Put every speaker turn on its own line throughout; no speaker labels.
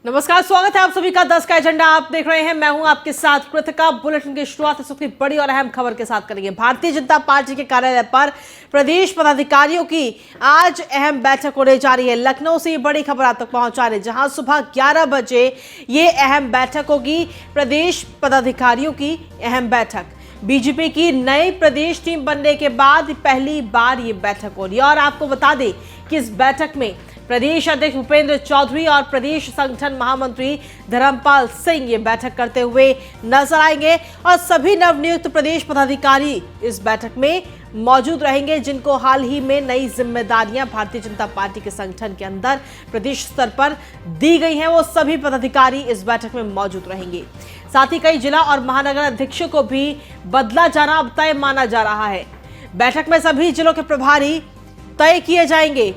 नमस्कार, स्वागत है आप सभी का 10 का एजेंडा आप देख रहे हैं। मैं हूं आपके साथ कृतिका। बुलेटिन की शुरुआत इस वक्त की बड़ी और अहम खबर के साथ करेंगे। भारतीय जनता पार्टी के कार्यालय पर प्रदेश पदाधिकारियों की आज अहम बैठक होने जा रही है। लखनऊ से ये बड़ी खबर आप तक पहुंचा रही है, जहां सुबह 11 बजे ये अहम बैठक होगी। प्रदेश पदाधिकारियों की अहम बैठक, बीजेपी की नई प्रदेश टीम बनने के बाद पहली बार ये बैठक हो रही है। और आपको बता दें कि इस बैठक में प्रदेश अध्यक्ष भूपेंद्र चौधरी और प्रदेश संगठन महामंत्री धर्मपाल सिंह ये बैठक करते हुए नजर आएंगे। और सभी नवनियुक्त प्रदेश पदाधिकारी इस बैठक में मौजूद रहेंगे, जिनको हाल ही में नई जिम्मेदारियां भारतीय जनता पार्टी के संगठन के अंदर प्रदेश स्तर पर दी गई हैं। वो सभी पदाधिकारी इस बैठक में मौजूद रहेंगे। साथ ही कई जिला और महानगर अध्यक्षों को भी बदला जाना अब तय माना जा रहा है। बैठक में सभी जिलों के प्रभारी तय किए जाएंगे।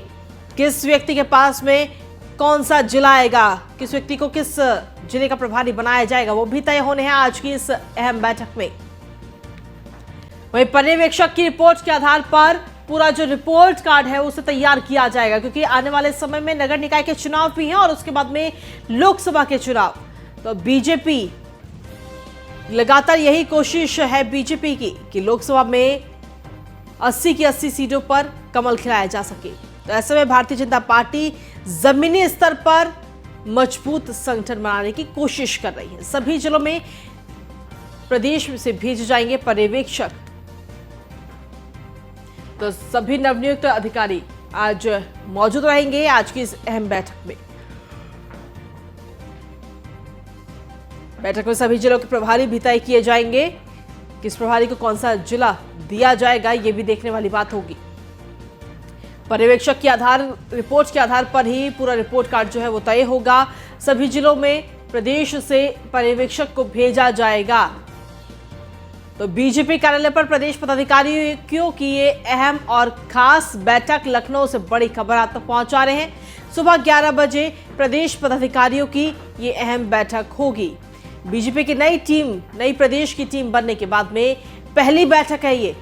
किस व्यक्ति के पास में कौन सा जिला आएगा, किस व्यक्ति को किस जिले का प्रभारी बनाया जाएगा, वो भी तय होने हैं आज की इस अहम बैठक में। वहीं पर्यवेक्षक की रिपोर्ट के आधार पर पूरा जो रिपोर्ट कार्ड है उसे तैयार किया जाएगा, क्योंकि आने वाले समय में नगर निकाय के चुनाव भी हैं और उसके बाद में लोकसभा के चुनाव। तो बीजेपी लगातार यही कोशिश है बीजेपी की कि लोकसभा में 80 की 80 सीटों पर कमल खिलाया जा सके। तो ऐसे में भारतीय जनता पार्टी जमीनी स्तर पर मजबूत संगठन बनाने की कोशिश कर रही है। सभी जिलों में प्रदेश से भेजे जाएंगे पर्यवेक्षक। तो सभी नवनियुक्त अधिकारी आज मौजूद रहेंगे आज की इस अहम बैठक में। बैठक में सभी जिलों के प्रभारी भी तय किए जाएंगे। किस प्रभारी को कौन सा जिला दिया जाएगा, यह भी देखने वाली बात होगी। पर्यवेक्षक की रिपोर्ट के आधार पर ही पूरा रिपोर्ट कार्ड जो है वो तय होगा। सभी जिलों में प्रदेश से पर्यवेक्षक को भेजा जाएगा। तो बीजेपी कार्यालय पर प्रदेश पदाधिकारियों की ये अहम और खास बैठक, लखनऊ से बड़ी खबर आप तक पहुंचा रहे हैं। सुबह 11 बजे प्रदेश पदाधिकारियों की ये अहम बैठक होगी। बीजेपी की नई प्रदेश की टीम बनने के बाद में पहली बैठक है ये,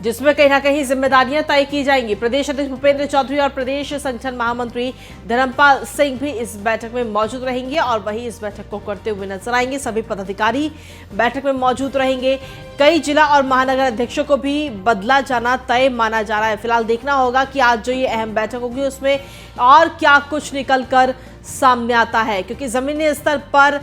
जिसमें कहीं ना कहीं जिम्मेदारियां तय की जाएंगी। प्रदेश अध्यक्ष भूपेंद्र चौधरी और प्रदेश संगठन महामंत्री धर्मपाल सिंह भी इस बैठक में मौजूद रहेंगे और वही इस बैठक को करते हुए नजर आएंगे। सभी पदाधिकारी बैठक में मौजूद रहेंगे। कई जिला और महानगर अध्यक्षों को भी बदला जाना तय माना जा रहा है। फिलहाल देखना होगा कि आज जो ये अहम बैठक होगी उसमें और क्या कुछ निकल कर सामने आता है, क्योंकि जमीनी स्तर पर,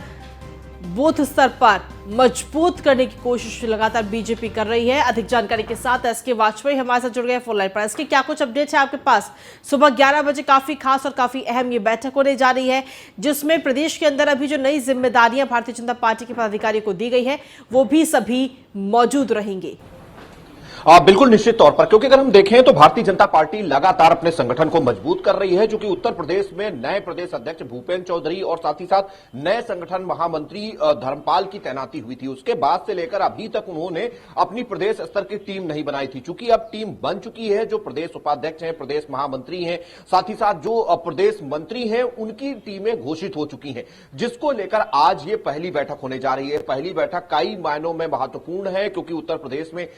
बूथ स्तर पर मजबूत करने की कोशिश लगातार बीजेपी कर रही है। अधिक जानकारी के साथ एसके वाजपेयी हमारे साथ जुड़ गए फोन लाइन पर। एसके, क्या कुछ अपडेट है आपके पास? सुबह 11 बजे काफी खास और काफी अहम ये बैठक होने जा रही है, जिसमें प्रदेश के अंदर अभी जो नई जिम्मेदारियां भारतीय जनता पार्टी के पदाधिकारियों को दी गई है वो भी सभी मौजूद रहेंगे।
बिल्कुल निश्चित तौर पर, क्योंकि अगर हम देखें तो भारतीय जनता पार्टी लगातार अपने संगठन को मजबूत कर रही है, जो कि उत्तर प्रदेश में नए प्रदेश अध्यक्ष भूपेंद्र चौधरी और साथ ही साथ नए संगठन महामंत्री धर्मपाल की तैनाती हुई थी, उसके बाद से लेकर अभी तक उन्होंने अपनी प्रदेश स्तर की टीम नहीं बनाई थी। चूंकि अब टीम बन चुकी है, जो प्रदेश उपाध्यक्ष हैं, प्रदेश महामंत्री हैं, साथ ही साथ जो प्रदेश मंत्री हैं, उनकी टीमें घोषित हो चुकी हैं, जिसको लेकर आज ये पहली बैठक होने जा रही है। पहली बैठक कई मायनों में महत्वपूर्ण है, क्योंकि उत्तर प्रदेश में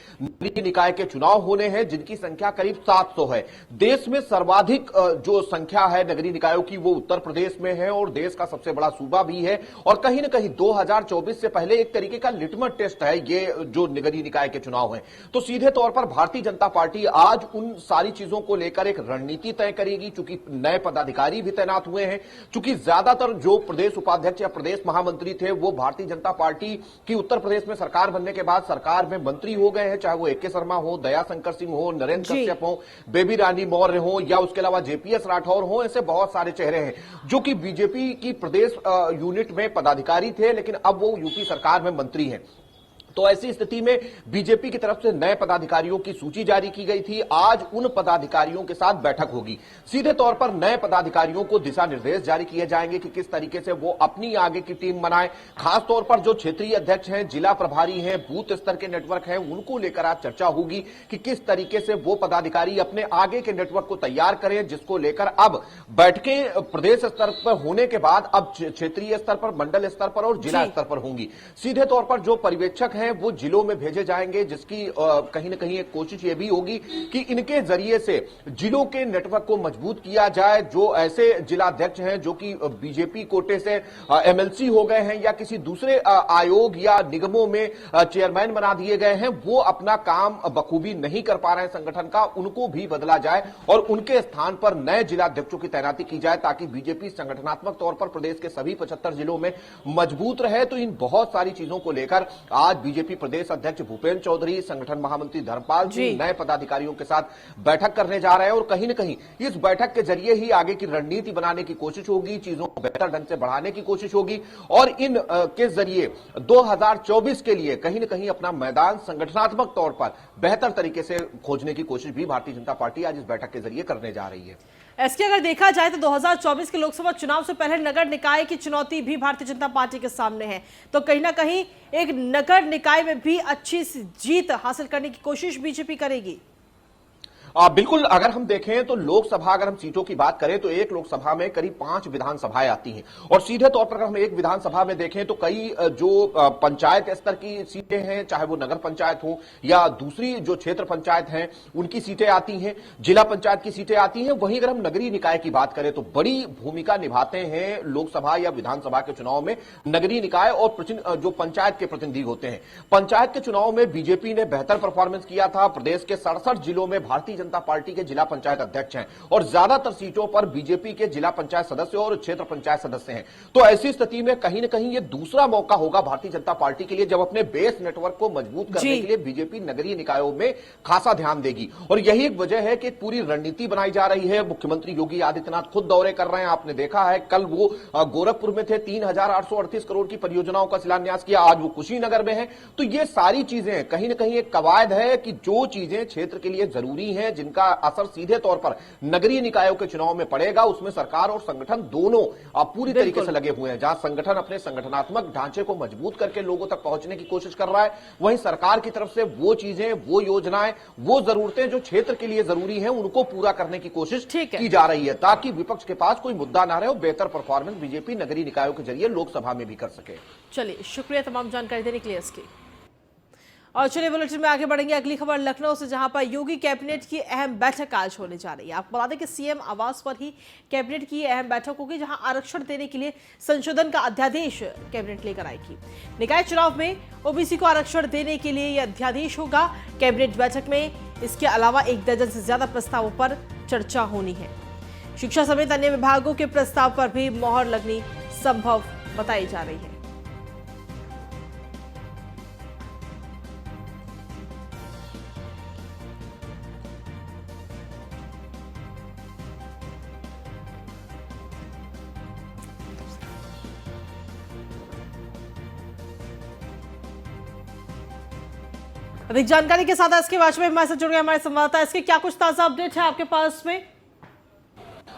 निकाय के चुनाव होने हैं, जिनकी संख्या करीब 700 है। देश में सर्वाधिक जो संख्या है नगरीय निकायों की वो उत्तर प्रदेश में है और देश का सबसे बड़ा सूबा भी है। और कहीं ना कहीं 2024 से पहले एक तरीके का लिटमस टेस्ट है ये जो नगरीय निकाय के चुनाव है। तो सीधे तौर पर भारतीय जनता पार्टी आज उन सारी चीजों को लेकर एक रणनीति तय करेगी, चूंकि नए पदाधिकारी भी तैनात हुए हैं, चूंकि ज्यादातर जो प्रदेश उपाध्यक्ष या प्रदेश महामंत्री थे वो भारतीय जनता पार्टी की उत्तर प्रदेश में सरकार बनने के बाद सरकार में मंत्री हो गए हैं, चाहे वो ए.के. शर्मा हो, दया शंकर सिंह हो, नरेंद्र कश्यप हो, बेबी रानी मौर्य हो, या उसके अलावा जेपीएस राठौर हो। ऐसे बहुत सारे चेहरे हैं जो कि बीजेपी की प्रदेश यूनिट में पदाधिकारी थे, लेकिन अब वो यूपी सरकार में मंत्री हैं। तो ऐसी स्थिति में बीजेपी की तरफ से नए पदाधिकारियों की सूची जारी की गई थी। आज उन पदाधिकारियों के साथ बैठक होगी। सीधे तौर पर नए पदाधिकारियों को दिशा निर्देश जारी किए जाएंगे कि किस तरीके से वो अपनी आगे की टीम बनाएं। खासतौर पर जो क्षेत्रीय अध्यक्ष हैं, जिला प्रभारी हैं, बूथ स्तर के नेटवर्क हैं, उनको लेकर आज चर्चा होगी कि किस तरीके से वो पदाधिकारी अपने आगे के नेटवर्क को तैयार करें, जिसको लेकर अब बैठकें प्रदेश स्तर पर होने के बाद अब क्षेत्रीय स्तर पर, मंडल स्तर पर और जिला स्तर पर होंगी। सीधे तौर पर जो पर्यवेक्षक हैं हैं वो जिलों में भेजे जाएंगे, जिसकी कहीं ना कहीं एक कोशिश ये भी होगी कि इनके जरिए से जिलों के नेटवर्क को मजबूत किया जाए। जो ऐसे जिलाध्यक्ष हैं जो कि बीजेपी कोटे से एमएलसी हो गए हैं या किसी दूसरे आयोग या निगमों में चेयरमैन बना दिए गए हैं, वो अपना काम बखूबी नहीं कर पा रहे हैं संगठन का, उनको भी बदला जाए और उनके स्थान पर नए जिलाध्यक्षों की तैनाती की जाए ताकि बीजेपी संगठनात्मक तौर पर प्रदेश के सभी 75 जिलों में मजबूत रहे। तो इन बहुत सारी चीजों को लेकर आज बीजेपी प्रदेश अध्यक्ष भूपेंद्र चौधरी, संगठन महामंत्री धर्मपाल सिंह नए पदाधिकारियों के साथ बैठक करने जा रहे हैं और कहीं न कहीं इस बैठक के जरिए ही आगे की रणनीति बनाने की कोशिश होगी, चीजों को बेहतर ढंग से बढ़ाने की कोशिश होगी और इन के जरिए 2024 के लिए कहीं न कहीं अपना मैदान संगठनात्मक तौर पर बेहतर तरीके से खोजने की कोशिश भी भारतीय जनता पार्टी आज इस बैठक के जरिए करने जा रही है।
इसके अगर देखा जाए तो 2024 के लोकसभा चुनाव से पहले नगर निकाय की चुनौती भी भारतीय जनता पार्टी के सामने है, तो कहीं ना कहीं एक नगर निकाय में भी अच्छी जीत हासिल करने की कोशिश बीजेपी करेगी।
बिल्कुल, अगर हम देखें तो लोकसभा, अगर हम सीटों की बात करें तो एक लोकसभा में करीब 5 विधानसभाएं आती हैं और सीधे तौर पर अगर हम एक विधानसभा में देखें तो कई जो पंचायत स्तर की सीटें हैं, चाहे वो नगर पंचायत हो या दूसरी जो क्षेत्र पंचायत हैं उनकी सीटें आती हैं, जिला पंचायत की सीटें आती हैं। वहीं अगर हम नगरीय निकाय की बात करें तो बड़ी भूमिका निभाते हैं लोकसभा या विधानसभा के चुनाव में नगरीय निकाय और जो पंचायत के प्रतिनिधि होते हैं। पंचायत के चुनाव में बीजेपी ने बेहतर परफॉर्मेंस किया था। प्रदेश के 67 जिलों में भारतीय जनता पार्टी के जिला पंचायत अध्यक्ष हैं और ज्यादातर सीटों पर बीजेपी के जिला पंचायत सदस्य और क्षेत्र पंचायत सदस्य हैं। तो ऐसी स्थिति में कहीं न कहीं यह दूसरा मौका होगा भारतीय जनता पार्टी के लिए जब अपने बेस नेटवर्क को मजबूत करने के लिए बीजेपी नगरीय निकायों में खासा ध्यान देगी और यही एक वजह है कि पूरी रणनीति बनाई जा रही है। मुख्यमंत्री योगी आदित्यनाथ खुद दौरे कर रहे हैं, आपने देखा है कल वो गोरखपुर में थे, 3,838 करोड़ की परियोजनाओं का शिलान्यास किया, आज वो कुशीनगर में है। तो ये सारी चीजें कहीं न कहीं एक कवायद है कि जो चीजें क्षेत्र के लिए जरूरी हैं, जिनका असर सीधे तौर पर नगरीय निकायों के चुनाव में पड़ेगा, उसमें सरकार और संगठन दोनों पूरी तरीके से लगे हुए हैं। जहां संगठन अपने संगठनात्मक ढांचे को मजबूत करके लोगों तक पहुंचने की कोशिश कर रहा है, वहीं सरकार की तरफ से वो चीजें, वो योजनाएं, वो जरूरतें जो क्षेत्र के लिए जरूरी हैं, उनको पूरा करने की कोशिश की जा रही है ताकि विपक्ष के पास कोई मुद्दा ना रहे और बेहतर परफॉर्मेंस बीजेपी नगरीय निकायों के जरिए लोकसभा में भी कर सके।
चलिए, शुक्रिया तमाम जानकारी देने के लिए इसकी। और चलिए बुलेटिन में आगे बढ़ेंगे। अगली खबर लखनऊ से, जहां पर योगी कैबिनेट की अहम बैठक आज होने जा रही है। आपको बता दें कि सीएम आवास पर ही कैबिनेट की अहम बैठक होगी, जहां आरक्षण देने के लिए संशोधन का अध्यादेश कैबिनेट लेकर आएगी। निकाय चुनाव में ओबीसी को आरक्षण देने के लिए यह अध्यादेश होगा। कैबिनेट बैठक में इसके अलावा 1 दर्जन से ज्यादा प्रस्तावों पर चर्चा होनी है। शिक्षा समेत अन्य विभागों के प्रस्ताव पर भी मोहर लगनी संभव बताई जा रही है। अधिक जानकारी के साथ इसके बारे में हमारे साथ जुड़ गए हमारे संवाददाता। इसके क्या कुछ ताजा अपडेट है आपके पास में?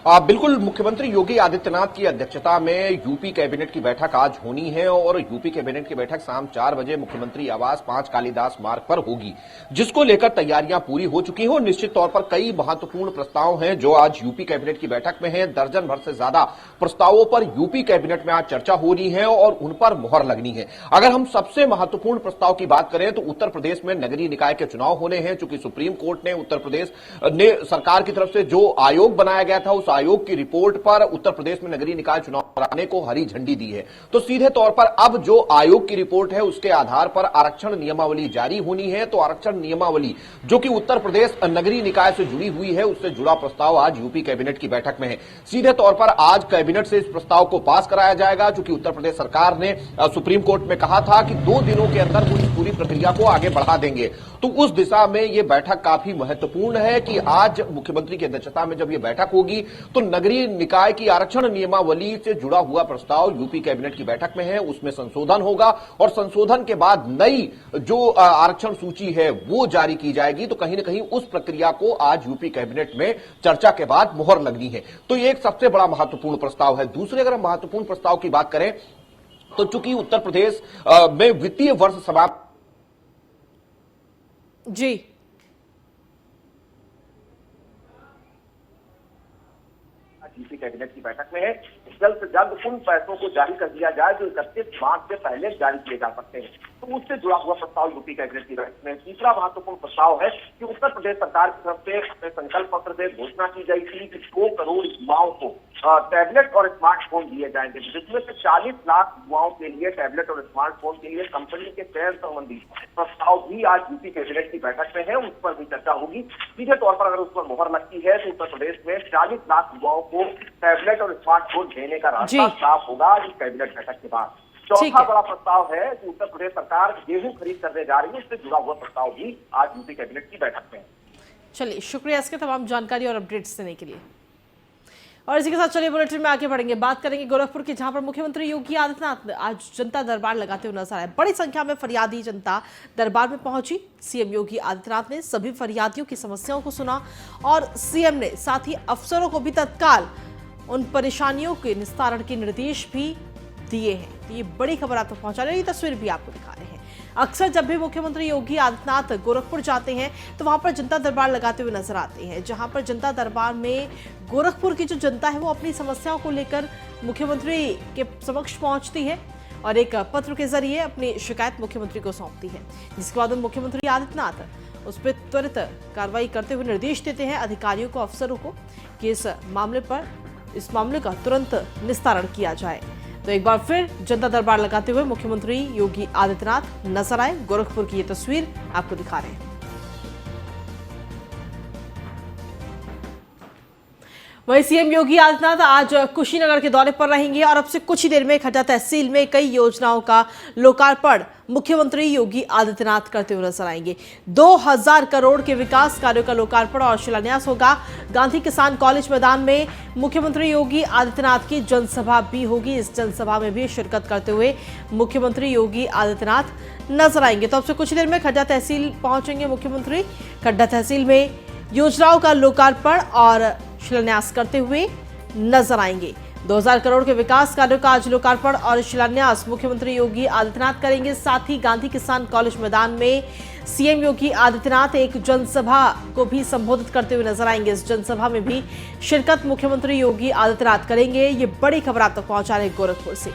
बिल्कुल, मुख्यमंत्री योगी आदित्यनाथ की अध्यक्षता में यूपी कैबिनेट की बैठक आज होनी है और यूपी कैबिनेट की बैठक शाम 4 बजे मुख्यमंत्री आवास 5 कालिदास मार्ग पर होगी, जिसको लेकर तैयारियां पूरी हो चुकी हैं और निश्चित तौर पर कई महत्वपूर्ण प्रस्ताव हैं जो आज यूपी कैबिनेट की बैठक में हैं। दर्जन भर से ज्यादा प्रस्तावों पर यूपी कैबिनेट में आज चर्चा हो रही है और उन पर मुहर लगनी है। अगर हम सबसे महत्वपूर्ण प्रस्ताव की बात करें तो उत्तर प्रदेश में नगरीय निकाय के चुनाव होने हैं। चूंकि सुप्रीम कोर्ट ने उत्तर प्रदेश ने सरकार की तरफ से जो आयोग बनाया गया था, उस आयोग की रिपोर्ट पर उत्तर प्रदेश में नगरीय निकाय चुनाव कराने को हरी झंडी दी है। तो सीधे तौर पर अब जो आयोग की रिपोर्ट है उसके आधार पर आरक्षण नियमावली जारी होनी है। तो आरक्षण नियमावली जो कि उत्तर प्रदेश नगरीय निकाय से जुड़ी हुई है, उससे जुड़ा प्रस्ताव आज यूपी कैबिनेट की बैठक में है। सीधे तौर पर आज कैबिनेट से इस प्रस्ताव को पास कराया जाएगा, चूंकि उत्तर प्रदेश सरकार ने सुप्रीम कोर्ट में कहा था कि 2 दिनों के अंदर वो इस पूरी प्रक्रिया को आगे बढ़ा देंगे। तो उस दिशा में यह बैठक काफी महत्वपूर्ण है कि आज मुख्यमंत्री की अध्यक्षता में जब यह बैठक होगी तो नगरीय निकाय की आरक्षण नियमावली से जुड़ा हुआ प्रस्ताव यूपी कैबिनेट की बैठक में है, उसमें संशोधन होगा और संशोधन के बाद नई जो आरक्षण सूची है वो जारी की जाएगी। तो कहीं ना कहीं उस प्रक्रिया को आज यूपी कैबिनेट में चर्चा के बाद मुहर लगनी है। तो ये एक सबसे बड़ा महत्वपूर्ण प्रस्ताव है। दूसरे अगर हम महत्वपूर्ण प्रस्ताव की बात करें तो चूंकि उत्तर प्रदेश में वित्तीय वर्ष समाप्त
जी
यूपी कैबिनेट की बैठक में है, जल्द से जल्द जल्द उन पैसों को जारी कर दिया जाए जो 31 मार्च से पहले जारी किए जा सकते हैं। तो उससे जुड़ा हुआ प्रस्ताव यूपी कैबिनेट की बैठक में। तीसरा महत्वपूर्ण प्रस्ताव है कि उत्तर प्रदेश सरकार की तरफ से अपने संकल्प पत्र से घोषणा की गई थी कि 2 करोड़ युवाओं को टैबलेट और स्मार्टफोन दिए जाएंगे, जिसमें से 40 लाख युवाओं के लिए टैबलेट और स्मार्टफोन के लिए कंपनी के चयन संबंधी प्रस्ताव भी आज यूपी कैबिनेट की बैठक में है, उस पर भी चर्चा होगी। सीधे तौर पर अगर उस पर मुहर लगती है तो उत्तर प्रदेश में 40 लाख युवाओं को टैबलेट और स्मार्टफोन देने का रास्ता साफ होगा इस कैबिनेट बैठक के बाद। चौथा बड़ा प्रस्ताव है कि उत्तर प्रदेश सरकार गेहूं खरीद करने जा रही है, उससे जुड़ा हुआ प्रस्ताव भी आज यूपी कैबिनेट की बैठक में।
चलिए, शुक्रिया इसके तमाम जानकारी और अपडेट्स देने के लिए। और इसी के साथ चलिए बुलेटिन में आगे बढ़ेंगे। बात करेंगे गोरखपुर की, जहां पर मुख्यमंत्री योगी आदित्यनाथ आज जनता दरबार लगाते हुए नजर आए। बड़ी संख्या में फरियादी जनता दरबार में पहुंची। सीएम योगी आदित्यनाथ ने सभी फरियादियों की समस्याओं को सुना और सीएम ने साथ ही अफसरों को भी तत्काल उन परेशानियों के निस्तारण के निर्देश भी दिए हैं। तो ये बड़ी खबर आप तक पहुंचा रही है, तस्वीर भी आपको दिखा रहे हैं। अक्सर जब भी मुख्यमंत्री योगी आदित्यनाथ गोरखपुर जाते हैं तो वहां पर जनता दरबार लगाते हुए नजर आते हैं, जहां पर जनता दरबार में गोरखपुर की जो जनता है वो अपनी समस्याओं को लेकर मुख्यमंत्री के समक्ष पहुंचती है और एक पत्र के जरिए अपनी शिकायत मुख्यमंत्री को सौंपती है, जिसके बाद मुख्यमंत्री आदित्यनाथ उस पर त्वरित कार्रवाई करते हुए निर्देश देते हैं अधिकारियों को, अफसरों को कि इस मामले का तुरंत निस्तारण किया जाए। तो एक बार फिर जनता दरबार लगाते हुए मुख्यमंत्री योगी आदित्यनाथ नजर आए। गोरखपुर की ये तस्वीर आपको दिखा रहे हैं। वहीं सीएम योगी आदित्यनाथ आज कुशीनगर के दौरे पर रहेंगे और अब से कुछ ही देर में खड्डा तहसील में कई योजनाओं का लोकार्पण मुख्यमंत्री योगी आदित्यनाथ करते हुए नजर आएंगे। 2000 करोड़ के विकास कार्यों का लोकार्पण और शिलान्यास होगा। गांधी किसान कॉलेज मैदान में मुख्यमंत्री योगी आदित्यनाथ की जनसभा भी होगी। इस जनसभा में भी शिरकत करते हुए मुख्यमंत्री योगी आदित्यनाथ नजर आएंगे। तो अब से कुछ देर में खड्डा तहसील पहुंचेंगे मुख्यमंत्री। खड्डा तहसील में योजनाओं का लोकार्पण और शिलान्यास करते हुए नजर आएंगे। 2000 करोड़ के विकास कार्यों का आज लोकार्पण और शिलान्यास मुख्यमंत्री योगी आदित्यनाथ करेंगे। साथ ही गांधी किसान कॉलेज मैदान में सीएम योगी आदित्यनाथ एक जनसभा को भी संबोधित करते हुए नजर आएंगे। इस जनसभा में भी शिरकत मुख्यमंत्री योगी आदित्यनाथ करेंगे। ये बड़ी खबर आप तक पहुंचा रहे गोरखपुर से।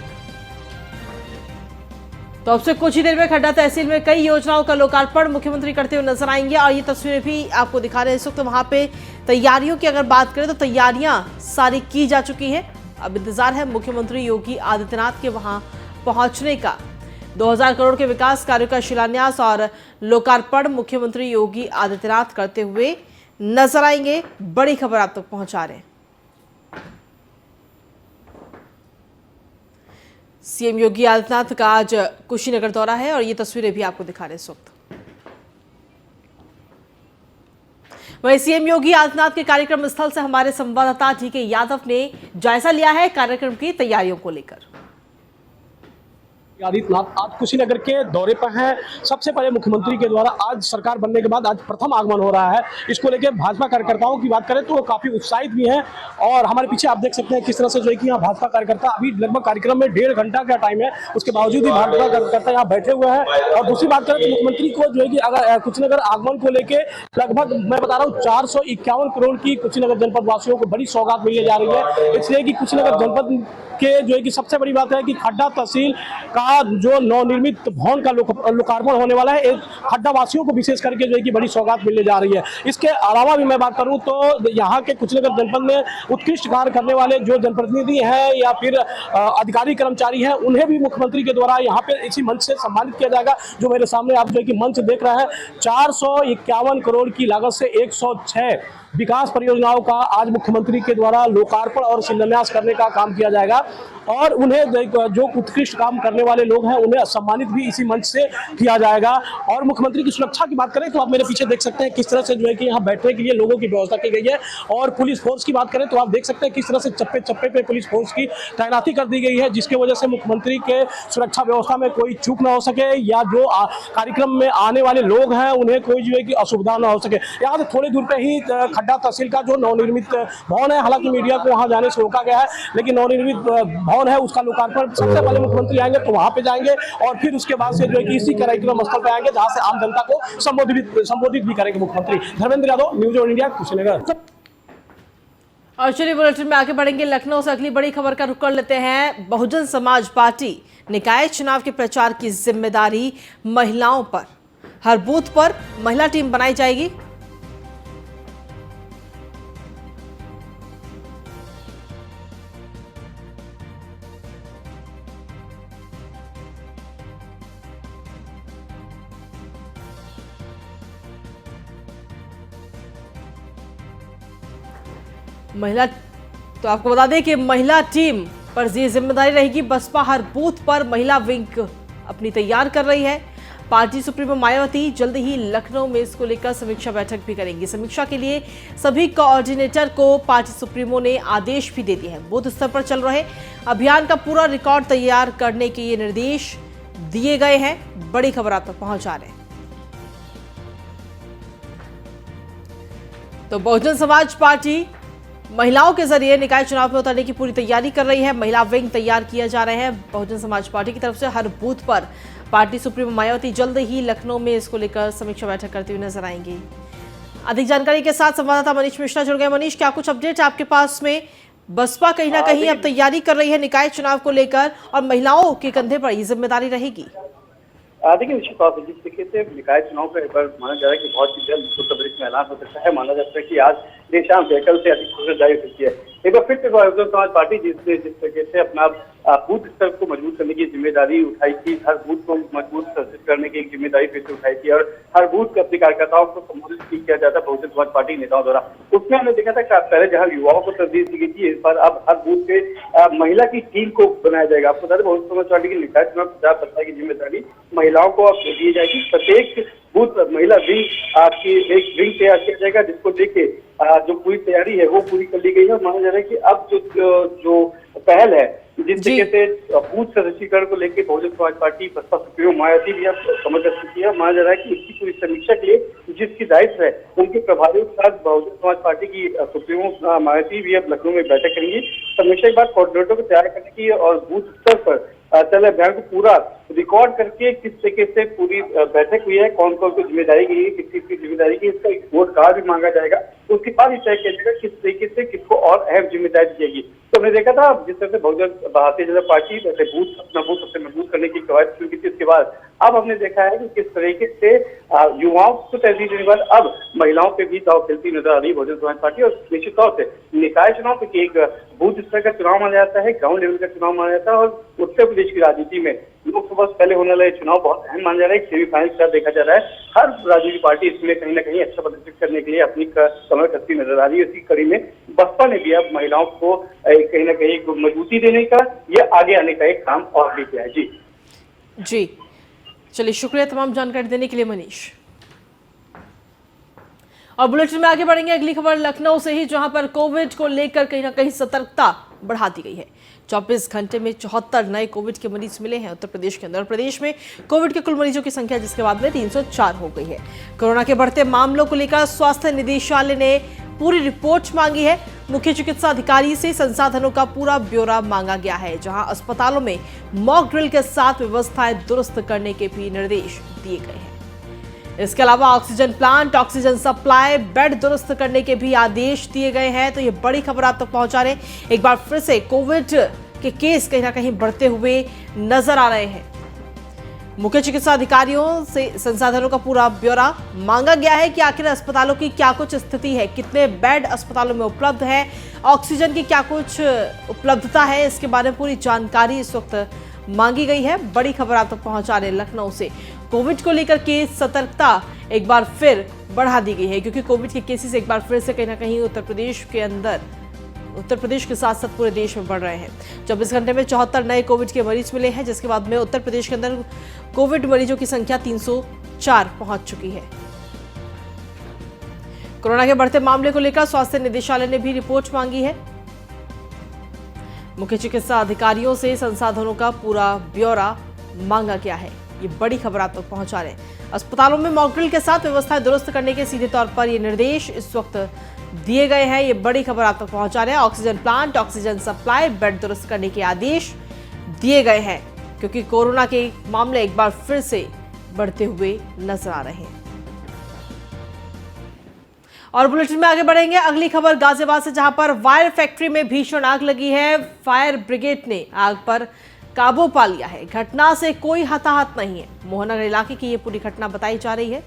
तो अब से कुछ ही देर में खड्डा तहसील में कई योजनाओं का लोकार्पण मुख्यमंत्री करते हुए नजर आएंगे और ये तस्वीरें भी आपको दिखा रहे हैं। इस वक्त वहां पे तैयारियों की अगर बात करें तो तैयारियां सारी की जा चुकी है। अब इंतजार है मुख्यमंत्री योगी आदित्यनाथ के वहां पहुंचने का। 2000 करोड़ के विकास कार्यों का शिलान्यास और लोकार्पण मुख्यमंत्री योगी आदित्यनाथ करते हुए नजर आएंगे। बड़ी खबर आप तक पहुंचा रहे हैं। सीएम योगी आदित्यनाथ का आज कुशीनगर दौरा है और ये तस्वीरें भी आपको दिखा रहे हैं इस वक्त। वहीं सीएम योगी आदित्यनाथ के कार्यक्रम स्थल से हमारे संवाददाता जीके यादव ने जायजा लिया है कार्यक्रम की तैयारियों को लेकर।
आदित्यनाथ आज कुशीनगर के दौरे पर हैं। सबसे पहले मुख्यमंत्री के द्वारा आज सरकार बनने के बाद आज प्रथम आगमन हो रहा है। इसको लेकर भाजपा कार्यकर्ताओं की बात करें तो वो काफी उत्साहित भी हैं और हमारे पीछे आप देख सकते हैं किस तरह से जो है कि यहाँ भाजपा कार्यकर्ता अभी लगभग कार्यक्रम में 1.5 घंटा का टाइम है, उसके बावजूद भी भाजपा कार्यकर्ता यहाँ बैठे हुए हैं। और दूसरी बात करें तो मुख्यमंत्री को जो है कि अगर कुशीनगर आगमन को लेकर लगभग मैं बता रहा हूँ 451 करोड़ की कुशीनगर जनपद वासियों को बड़ी सौगात मिलने जा रही है। इसलिए कि कुशीनगर जनपद के जो है कि सबसे बड़ी बात है कि खड्डा तहसील का जो नवनिर्मित भवन का लोकार्पण होने वाला है, एक खड्डा वासियों को विशेष करके जो है कि बड़ी सौगात मिलने जा रही है। इसके अलावा भी मैं बात करूं तो यहाँ के कुशीनगर जनपद में उत्कृष्ट कार्य करने वाले जो जनप्रतिनिधि हैं या फिर अधिकारी कर्मचारी हैं, उन्हें भी मुख्यमंत्री के द्वारा यहाँ पे इसी मंच से सम्मानित किया जाएगा। जो मेरे सामने आप जो है कि मंच देख रहे हैं, 451 करोड़ की लागत से 106 विकास परियोजनाओं का आज मुख्यमंत्री के द्वारा लोकार्पण और शिलान्यास करने का काम किया जाएगा और उन्हें जो उत्कृष्ट काम करने वाले लोग हैं उन्हें सम्मानित भी इसी मंच से किया जाएगा। और मुख्यमंत्री की सुरक्षा की बात करें तो आप मेरे पीछे देख सकते हैं किस तरह से जो है कि यहाँ बैठने के लिए लोगों की व्यवस्था की गई है। और पुलिस फोर्स की बात करें तो आप देख सकते हैं किस तरह से चप्पे चप्पे पे पुलिस फोर्स की तैनाती कर दी गई है, जिसकी वजह से मुख्यमंत्री के सुरक्षा व्यवस्था में कोई चूक ना हो सके या जो कार्यक्रम में आने वाले लोग हैं उन्हें कोई जो है कि असुविधा ना हो सके। यहाँ से थोड़ी दूर पे ही खड्डा तहसील का जो नवनिर्मित भवन है, हालांकि मीडिया को वहां जाने से रोका गया है, लेकिन नवनिर्मित भवन है उसका लोकार्पण सबसे पहले मुख्यमंत्री आएंगे तो वहां पे जाएंगे और फिर उसके बाद से जो है कि इसी कार्यक्रम स्थल पे आएंगे जहां से आम जनता को संबोधित भी करेंगे मुख्यमंत्री। Dharmendra Yadav, news on India, Kushinagar.
और चलिए बुलेटिन में आगे बढ़ेंगे। लखनऊ से अगली बड़ी खबर का रुख कर लेते हैं। बहुजन समाज पार्टी निकाय चुनाव के प्रचार की जिम्मेदारी महिलाओं पर। हर बूथ पर महिला टीम बनाई जाएगी। महिला तो आपको बता दें कि महिला टीम पर ये जिम्मेदारी रहेगी। बसपा हर बूथ पर महिला विंग अपनी तैयार कर रही है। पार्टी सुप्रीमो मायावती जल्द ही लखनऊ में इसको लेकर समीक्षा बैठक भी करेंगी। समीक्षा के लिए सभी कोऑर्डिनेटर को पार्टी सुप्रीमो ने आदेश भी दे दिए हैं। बूथ स्तर पर चल रहे अभियान का पूरा रिकॉर्ड तैयार करने के ये निर्देश दिए गए हैं। बड़ी खबर आप तक पहुंचा रहे हैं। तो बहुजन समाज पार्टी महिलाओं के जरिए निकाय चुनाव में उतरने की पूरी तैयारी कर रही है। महिला विंग तैयार किया जा रहे हैं बहुजन समाज पार्टी की तरफ से। हर बूथ पर पार्टी सुप्रीमो मायावती जल्द ही लखनऊ में इसको लेकर समीक्षा बैठक करते हुए नजर आएंगी। अधिक जानकारी के साथ संवाददाता मनीष मिश्रा जुड़ गए। मनीष, क्या कुछ अपडेट आपके पास में? बसपा कहीं ना कहीं अब तैयारी कर रही है निकाय चुनाव को लेकर और महिलाओं के कंधे पर ये जिम्मेदारी रहेगी।
देखिए, निश्चित तौर पर जिस तरीके से निकाय चुनाव का एक बार माना जा रहा है कि बहुत ही जल्द उत्तर प्रदेश में ऐलान हो सकता है। माना जाता है कि आज देर शाम कल से अधिसूचना जारी हो सकती है। एक बार फिर से बहुजन समाज पार्टी जिस तरीके से अपना बूथ स्तर को मजबूत करने की जिम्मेदारी उठाई थी, हर बूथ को मजबूत संरचित करने की एक जिम्मेदारी फिर से उठाई थी और हर बूथ के अपने कार्यकर्ताओं को संबोधित किया जाता है बहुजन समाज पार्टी नेताओं द्वारा। उसमें हमने देखा था कि पहले जहां युवाओं को तरजीह दी गई थी, इस बार अब हर बूथ पे महिला की टीम को बनाया जाएगा। आपको बता दें, बहुजन समाज पार्टी की निकाय चुनाव प्रचार प्रसार की जिम्मेदारी महिलाओं को अब दी जाएगी। प्रत्येक बूथ महिला विंग आपकी एक विंग तैयार किया जाएगा, जिसको लेके जो पूरी तैयारी है वो पूरी कर ली गई है। माना जा रहा है कि अब जो पहल है, जिस तरीके से बूथ सदस्यीकरण को लेकर बहुजन समाज पार्टी बसपा सुप्रीमो मायावती भी अब समझ चुकी है। माना जा रहा है कि इसकी पूरी समीक्षा के लिए जिसकी दायित्व है उनके प्रभारियों के साथ बहुजन समाज पार्टी की सुप्रीमो मायावती भी अब लखनऊ में बैठक करेंगी। समीक्षा के बाद कोऑर्डिनेटर को तैयार करने की और बूथ स्तर पर चल अभियान को पूरा रिकॉर्ड करके किस तरीके से पूरी बैठक हुई है, कौन कौन को जिम्मेदारी की है, किस चीज की जिम्मेदारी की, इसका एक वोट कार्ड भी मांगा जाएगा। उसके बाद ही तय किया जाएगा किस तरीके से किसको और अहम जिम्मेदारी दी जाएगी। तो हमने देखा था जिस तरह से बहुजन भारतीय जनता पार्टी वैसे अपना बूथ सबसे मजबूत करने की कवायद शुरू की थी, उसके बाद अब हमने देखा है कि किस तरीके से युवाओं को तरजीह देने के बाद अब महिलाओं पे भी दाव खेलती नजर आ रही है बहुजन समाज पार्टी। और निश्चित तौर से निकाय चुनाव क्योंकि एक बूथ स्तर का चुनाव माना जाता है, ग्राउंड लेवल का चुनाव माना जाता है और उत्तर प्रदेश की राजनीति में लोकसभा से पहले होने वाले चुनाव बहुत अहम माना जा रहा है। सेमीफाइनल के साथ देखा जा रहा है हर राजनीतिक पार्टी इसमें कहीं ना कहीं अच्छा प्रदर्शित करने के लिए अपनी कमर कसती नजर आ रही है। इसी कड़ी में बसपा ने भी अब महिलाओं को कहीं ना कहीं मजबूती देने का या आगे आने का एक काम और भी किया है।
जी चलिए, शुक्रिया तमाम जानकारी देने के लिए मनीष। और बुलेटिन में आगे बढ़ेंगे। अगली खबर लखनऊ से ही, जहां पर कोविड को लेकर कहीं ना कहीं सतर्कता बढ़ा दी गई है। 24 घंटे में 74 नए कोविड के मरीज मिले हैं उत्तर प्रदेश के अंदर। प्रदेश में कोविड के कुल मरीजों की संख्या जिसके बाद में 304 हो गई है। कोरोना के बढ़ते मामलों को लेकर स्वास्थ्य निदेशालय ने पूरी रिपोर्ट मांगी है। मुख्य चिकित्सा अधिकारी से संसाधनों का पूरा ब्यौरा मांगा गया है, जहां अस्पतालों में मॉक ड्रिल के साथ व्यवस्थाएं दुरुस्त करने के भी निर्देश दिए गए हैं। इसके अलावा oxygen plant, oxygen supply, bed दुरुस्त करने के भी आदेश दिए गए हैं। तो ये बड़ी खबर आप तक पहुंचा रहे हैं। एक बार फिर से कोविड के केस कहीं ना कहीं बढ़ते हुए नजर आ रहे हैं। मुख्य चिकित्सा अधिकारियों से संसाधनों का पूरा ब्यौरा मांगा गया है कि आखिर अस्पतालों की क्या कुछ स्थिति है, कितने बेड अस्पतालों में उपलब्ध है, ऑक्सीजन की क्या कुछ उपलब्धता है, इसके बारे में पूरी जानकारी इस वक्त मांगी गई है। बड़ी खबर आप तक पहुंचा रहे लखनऊ से। कोविड को लेकर के सतर्कता एक बार फिर बढ़ा दी गई है, क्योंकि कोविड के केसेस एक बार फिर से कहीं ना कहीं उत्तर प्रदेश के साथ साथ पूरे देश में बढ़ रहे हैं। 24 घंटे में 74 नए कोविड के मरीज मिले हैं, जिसके बाद में उत्तर प्रदेश के अंदर कोविड मरीजों की संख्या 304 पहुंच चुकी है। कोरोना के बढ़ते मामले को लेकर स्वास्थ्य निदेशालय ने भी रिपोर्ट मांगी है। मुख्य चिकित्सा अधिकारियों से संसाधनों का पूरा ब्यौरा मांगा गया है। ये बड़ी खबर आप तक पहुंचा रहे हैं। अस्पतालों में मॉक ड्रिल के साथ व्यवस्थाएं दुरुस्त करने के सीधे तौर पर ये निर्देश इस वक्त दिए गए हैं। ये बड़ी खबर आप तक पहुंचा रहे हैं। Oxygen plant, oxygen supply, bed दुरुस्त करने के आदेश दिए गए हैं, क्योंकि कोरोना के मामले एक बार फिर से बढ़ते हुए नजर आ रहे हैं। और बुलेटिन में आगे बढ़ेंगे। अगली खबर गाजियाबाद से, जहां पर वायर फैक्ट्री में भीषण आग लगी है। फायर ब्रिगेड ने आग पर काबू पा लिया है। घटना से कोई हताहत नहीं है। मोहननगर इलाके की ये पूरी घटना बताई जा रही है।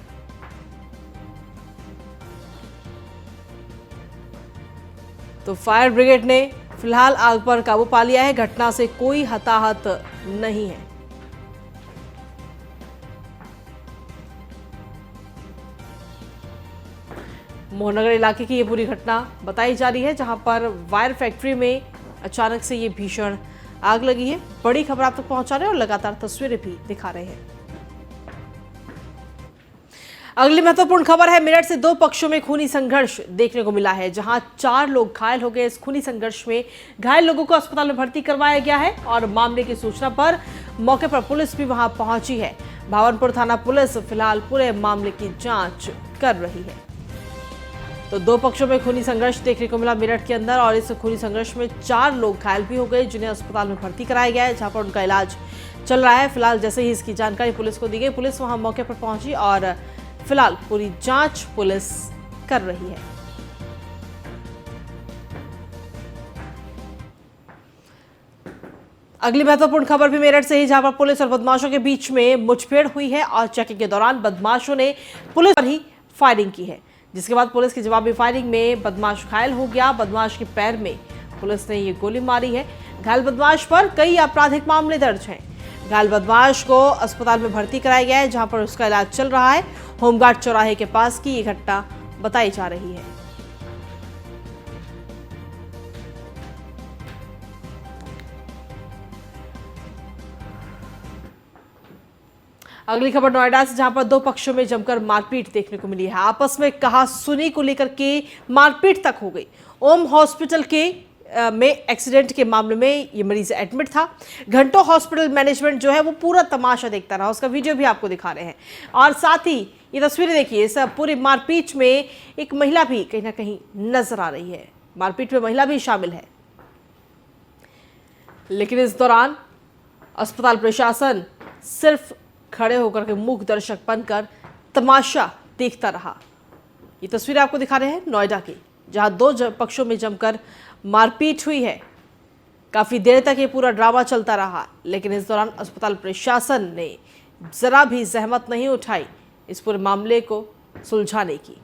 तो फायर ब्रिगेड ने फिलहाल आग पर काबू पा लिया है। घटना से कोई हताहत नहीं है। मोहननगर इलाके की ये पूरी घटना बताई जा रही है, जहां पर वायर फैक्ट्री में अचानक से ये भीषण आग लगी है। बड़ी खबर आप तक पहुंचा रहे हैं और लगातार तस्वीरें भी दिखा रहे हैं। अगली महत्वपूर्ण खबर है, मेरठ से दो पक्षों में खूनी संघर्ष देखने को मिला है, जहां 4 लोग घायल हो गए। इस खूनी संघर्ष में घायल लोगों को अस्पताल में भर्ती करवाया गया है और मामले की सूचना पर मौके पर पुलिस भी वहां पहुंची है। भावनपुर थाना पुलिस फिलहाल पूरे मामले की जांच कर रही है। तो दो पक्षों में खूनी संघर्ष देखने को मिला मेरठ के अंदर, और इस खूनी संघर्ष में 4 लोग घायल भी हो गए, जिन्हें अस्पताल में भर्ती कराया गया है, जहां पर उनका इलाज चल रहा है। फिलहाल जैसे ही इसकी जानकारी पुलिस को दी गई, पुलिस वहां मौके पर पहुंची और फिलहाल पूरी जांच पुलिस कर रही है। अगली महत्वपूर्ण खबर भी मेरठ से ही, जहां पर पुलिस और बदमाशों के बीच में मुठभेड़ हुई है और चेकिंग के दौरान बदमाशों ने पुलिस पर ही फायरिंग की है, जिसके बाद पुलिस की जवाबी फायरिंग में बदमाश घायल हो गया। बदमाश के पैर में पुलिस ने ये गोली मारी है। घायल बदमाश पर कई आपराधिक मामले दर्ज हैं। घायल बदमाश को अस्पताल में भर्ती कराया गया है, जहां पर उसका इलाज चल रहा है। होमगार्ड चौराहे के पास की ये घटना बताई जा रही है। अगली खबर नोएडा से, जहां पर दो पक्षों में जमकर मारपीट देखने को मिली है। आपस में कहा सुनी को लेकर के मारपीट तक हो गई। ओम हॉस्पिटल के में एक्सीडेंट के मामले में ये मरीज एडमिट था। घंटों हॉस्पिटल मैनेजमेंट जो है वो पूरा तमाशा देखता रहा। उसका वीडियो भी आपको दिखा रहे हैं और साथ ही ये तस्वीरें देखिए। इस पूरी मारपीट में एक महिला भी कहीं ना कहीं नजर आ रही है। मारपीट में महिला भी शामिल है, लेकिन इस दौरान अस्पताल प्रशासन सिर्फ खड़े होकर के मूक दर्शक बनकर तमाशा देखता रहा। ये तस्वीरें आपको दिखा रहे हैं नोएडा की, जहां दो पक्षों में जमकर मारपीट हुई है। काफी देर तक ये पूरा ड्रामा चलता रहा, लेकिन इस दौरान अस्पताल प्रशासन ने जरा भी जहमत नहीं उठाई इस पूरे मामले को सुलझाने की।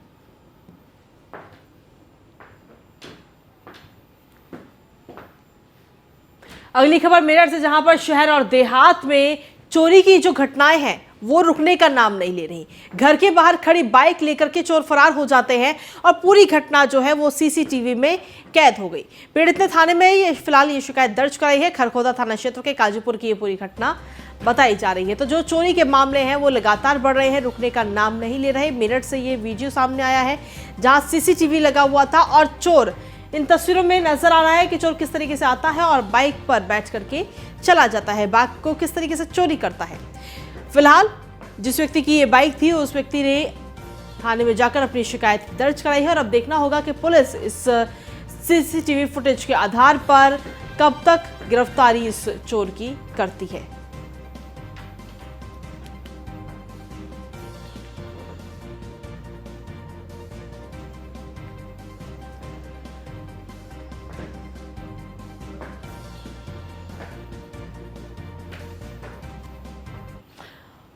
अगली खबर मेरठ से, जहां पर शहर और देहात में चोरी की जो घटनाएं हैं वो रुकने का नाम नहीं ले रही। घर के बाहर खड़ी बाइक लेकर के चोर फरार हो जाते हैं और पूरी घटना जो है वो सीसीटीवी में कैद हो गई। पीड़ित ने थाने में फिलहाल ये शिकायत दर्ज कराई है। खरखोदा थाना क्षेत्र के काजीपुर की ये पूरी घटना बताई जा रही है। तो जो चोरी के मामले हैं वो लगातार बढ़ रहे हैं, रुकने का नाम नहीं ले रहे। मेरठ से ये वीडियो सामने आया है, जहां सीसीटीवी लगा हुआ था और चोर, इन तस्वीरों में नजर आ रहा है कि चोर किस तरीके से आता है और बाइक पर बैठ करके चला जाता है, बाइक को किस तरीके से चोरी करता है। फिलहाल जिस व्यक्ति की ये बाइक थी, उस व्यक्ति ने थाने में जाकर अपनी शिकायत दर्ज कराई है और अब देखना होगा कि पुलिस इस सीसीटीवी फुटेज के आधार पर कब तक गिरफ्तारी इस चोर की करती है।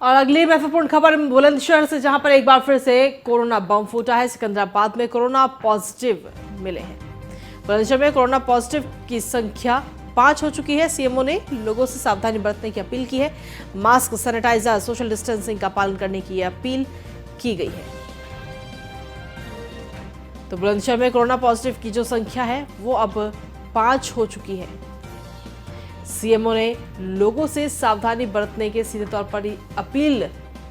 और अगली महत्वपूर्ण खबर बुलंदशहर से, जहां पर एक बार फिर से कोरोना बम फूटा है। सिकंदराबाद में कोरोना पॉजिटिव मिले हैं। बुलंदशहर में कोरोना पॉजिटिव की संख्या 5 हो चुकी है। सीएमओ ने लोगों से सावधानी बरतने की अपील की है। मास्क, सैनिटाइजर, सोशल डिस्टेंसिंग का पालन करने की अपील की गई है। तो बुलंदशहर में कोरोना पॉजिटिव की जो संख्या है वो अब 5 हो चुकी है। सीएमओ ने लोगों से सावधानी बरतने के सीधे तौर पर अपील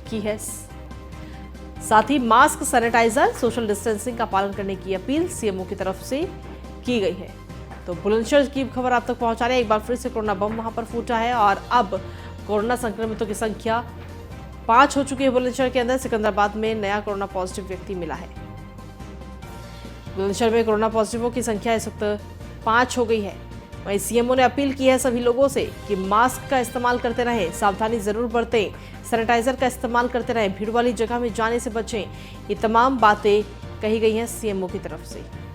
की है। साथ ही मास्क, सैनिटाइजर, सोशल डिस्टेंसिंग का पालन करने की अपील सीएमओ की तरफ से की गई है। तो बुलंदशहर की खबर आप तक पहुंचा रहे हैं। एक बार फिर से कोरोना बम वहां पर फूटा है और अब कोरोना संक्रमितों की संख्या 5 हो चुकी है। बुलंदशहर के अंदर सिकंदराबाद में नया कोरोना पॉजिटिव व्यक्ति मिला है। बुलंदशहर में कोरोना पॉजिटिवों की संख्या इस वक्त 5 हो गई है। वहीं सीएमओ ने अपील की है सभी लोगों से कि मास्क का इस्तेमाल करते रहें, सावधानी जरूर बरतें, सैनिटाइजर का इस्तेमाल करते रहें, भीड़ वाली जगह में जाने से बचें। ये तमाम बातें कही गई हैं सीएमओ की तरफ से।